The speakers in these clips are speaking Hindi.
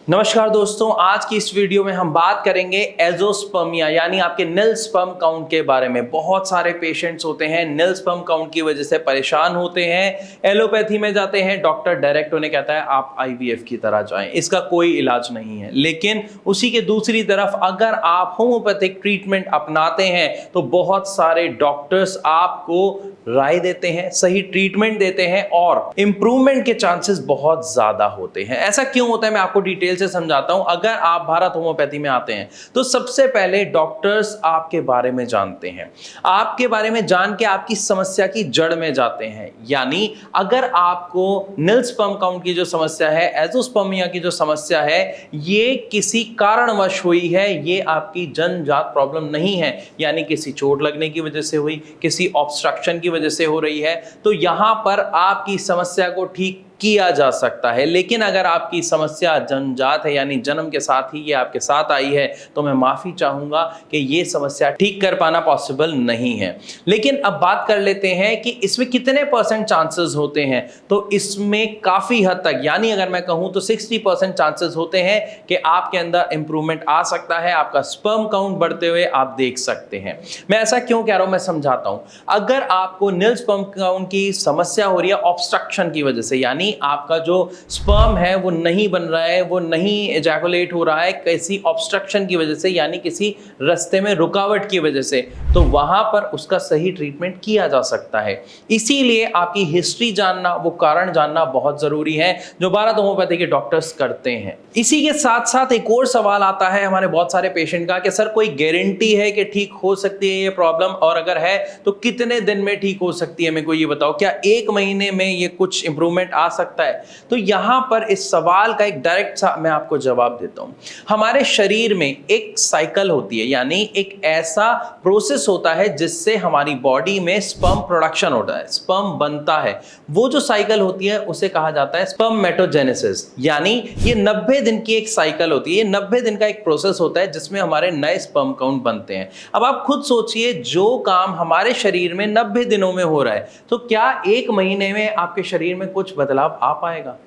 नमस्कार दोस्तों, आज की इस वीडियो में हम बात करेंगे एजोस्पर्मिया यानी आपके निल स्पर्म काउंट के बारे में। बहुत सारे पेशेंट्स होते हैं निल स्पर्म काउंट की वजह से परेशान होते हैं, एलोपैथी में जाते हैं, डॉक्टर डायरेक्ट उन्हें कहता है आप आईवीएफ की तरह जाएं, इसका कोई इलाज नहीं है। लेकिन उसी के दूसरी तरफ अगर आप होम्योपैथिक ट्रीटमेंट अपनाते हैं तो बहुत सारे डॉक्टर्स आपको राय देते हैं, सही ट्रीटमेंट देते हैं और इंप्रूवमेंट के चांसेस बहुत ज्यादा होते हैं। ऐसा क्यों होता है मैं आपको डिटेल से समझाता हूं। अगर आप भारत होम्योपैथी में आते हैं तो सबसे पहले डॉक्टर्स आपके बारे में जानते हैं, आपके बारे में जान के आपकी समस्या की जड़ में जाते हैं। यानी अगर आपको निल स्पर्म काउंट की जो समस्या है, एजोस्पर्मिया की जो समस्या है, ये किसी कारणवश हुई है, ये आपकी जन्मजात प्रॉब्लम नहीं है, यानी किसी चोट लगने की वजह से हुई, किसी ऑब्स्ट्रक्शन की वजह से हो रही है, तो यहां पर आपकी समस्या को ठीक किया जा सकता है। लेकिन अगर आपकी समस्या जन्मजात है यानी जन्म के साथ ही ये आपके साथ आई है तो मैं माफी चाहूंगा कि ये समस्या ठीक कर पाना पॉसिबल नहीं है। लेकिन अब बात कर लेते हैं कि इसमें कितने परसेंट चांसेस होते हैं। तो इसमें काफी हद तक, यानी अगर मैं कहूं तो 60% चांसेस होते हैं कि आपके अंदर इंप्रूवमेंट आ सकता है, आपका स्पर्म काउंट बढ़ते हुए आप देख सकते हैं। मैं ऐसा क्यों कह रहा हूं, मैं समझाता हूं। अगर आपको निल स्पर्म काउंट की समस्या हो रही है ऑब्स्ट्रक्शन की वजह से, यानी आपका जो स्पर्म है वो नहीं बन रहा है, वो नहीं एजैकुलेट हो रहा है किसी ऑब्स्ट्रक्शन की वजह से, यानी किसी रास्ते में रुकावट की वजह से, तो वहां पर उसका सही ट्रीटमेंट किया जा सकता है। इसीलिए आपकी हिस्ट्री जानना, वो कारण जानना बहुत जरूरी है, जो भारत होम्योपैथी के डॉक्टर्स करते हैं। इसी के साथ साथ एक और सवाल आता है हमारे बहुत सारे पेशेंट का कि सर कोई गारंटी है कि ठीक हो सकती है ये प्रॉब्लम, और अगर है तो कितने दिन में ठीक हो सकती है, मेरे को ये बताओ, क्या 1 महीने में ये कुछ इंप्रूवमेंट आ सकता है? तो यहां पर इस सवाल का एक डायरेक्ट सा मैं आपको जवाब देता हूं। हमारे शरीर में एक साइकिल होती है, यानी एक ऐसा प्रोसेस होता है जिससे हमारी बॉडी में स्पर्म प्रोडक्शन होता है, स्पर्म बनता है। वो जो साइकिल होती है उसे कहा जाता है स्पर्मेटोजेनेसिस। यानी ये 90 दिन की एक साइकिल होती है, ये 90 दिन का एक प्रोसेस होता है जिसमें हमारे नए स्पर्म काउंट बनते हैं। अब आप खुद सोचिए, जो काम हमारे शरीर में 90 दिनों में हो रहा है, तो क्या 1 महीने में आपके शरीर में कुछ बदलाव आ पाएगा?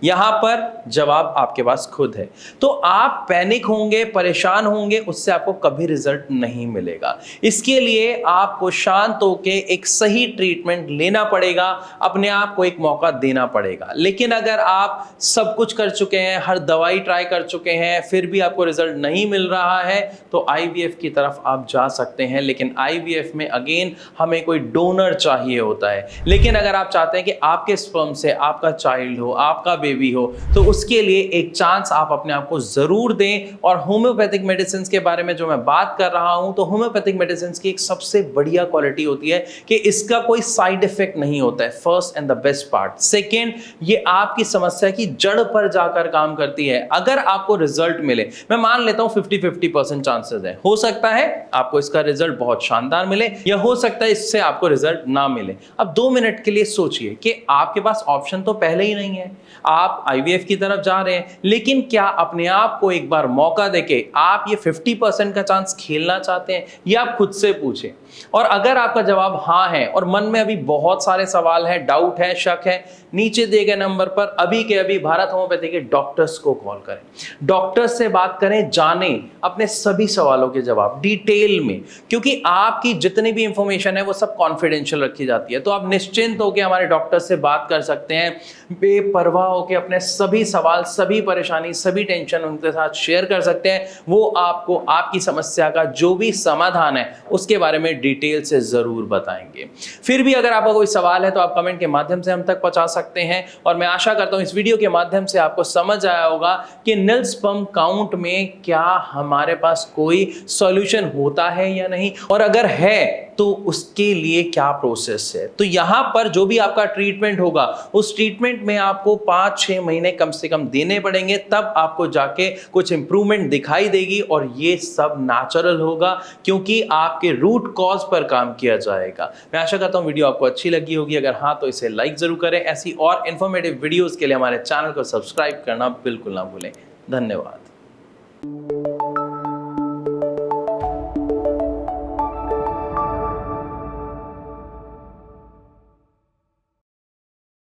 यहां पर जवाब आपके पास खुद है। तो आप पैनिक होंगे, परेशान होंगे, उससे आपको कभी रिजल्ट नहीं मिलेगा। इसके लिए आपको शांत होकर एक सही ट्रीटमेंट लेना पड़ेगा, अपने आप को एक मौका देना पड़ेगा। लेकिन अगर आप सब कुछ कर चुके हैं, हर दवाई ट्राई कर चुके हैं, फिर भी आपको रिजल्ट नहीं मिल रहा है, तो आईवीएफ की तरफ आप जा सकते हैं। लेकिन आईवीएफ में अगेन हमें कोई डोनर चाहिए होता है। लेकिन अगर आप चाहते हैं कि आपके स्पर्म से आपका चाइल्ड हो, आपका बेबी हो, तो उसके लिए एक चांस आप अपने आप को जरूर दें। और होम्योपैथिक मेडिसिन के बारे में जो मैं बात कर रहा हूं, तो होम्योपैथिक मेडिसिन की एक सबसे बढ़िया क्वालिटी होती है कि इसका कोई साइड इफेक्ट नहीं होता है, first and the best part. Second, ये आपकी समस्या की जड़ पर जाकर काम करती है। अगर आपको रिजल्ट मिले, मैं मान लेता हूं 50-50% चांसेस है, हो सकता है आपको इसका रिजल्ट बहुत शानदार मिले, या हो सकता है इससे आपको रिजल्ट ना मिले। अब 2 मिनट के लिए सोचिए कि आपके पास ऑप्शन तो पहले ही नहीं है, आप आईवीएफ की तरफ जा रहे हैं, लेकिन क्या अपने आप को एक बार मौका देके आप ये 50% का चांस खेलना चाहते हैं? ये आप खुद से पूछें। और अगर आपका जवाब हाँ है और मन में अभी बहुत सारे सवाल है, डाउट है, शक है, नीचे दिए गए नंबर पर अभी के अभी भारत होम्योपैथी के डॉक्टर्स को कॉल करें, डॉक्टर्स से बात करें, जानें अपने सभी सवालों के जवाब डिटेल में, क्योंकि आपकी जितनी भी इंफॉर्मेशन है वो सब कॉन्फिडेंशियल रखी जाती है। तो आप निश्चिंत होकर हमारे डॉक्टर से बात कर सकते हैं, बेपरवाह होकर अपने सभी सवाल, सभी परेशानी, सभी टेंशन उनके साथ शेयर कर सकते हैं। वो आपको आपकी समस्या का जो भी समाधान है उसके बारे में डिटेल से जरूर बताएंगे। फिर भी अगर आपका कोई सवाल है तो आप कमेंट के माध्यम से हम तक पहुंचा सकते हैं। और मैं आशा करता हूं इस वीडियो के माध्यम से आपको समझ आया होगा कि निल स्पर्म काउंट में क्या हमारे पास कोई सॉल्यूशन होता है या नहीं, और अगर है तो उसके लिए क्या प्रोसेस है। तो यहां पर जो भी आपका ट्रीटमेंट होगा, उस ट्रीटमेंट में आपको 5-6 महीने कम से कम देने पड़ेंगे, तब आपको जाके कुछ इंप्रूवमेंट दिखाई देगी। और ये सब नेचुरल होगा क्योंकि आपके रूट कॉज पर काम किया जाएगा। मैं आशा करता हूं वीडियो आपको अच्छी लगी होगी। अगर हाँ तो इसे लाइक जरूर करें। ऐसी और इंफॉर्मेटिव वीडियोस के लिए हमारे चैनल को सब्सक्राइब करना बिल्कुल ना भूलें। धन्यवाद।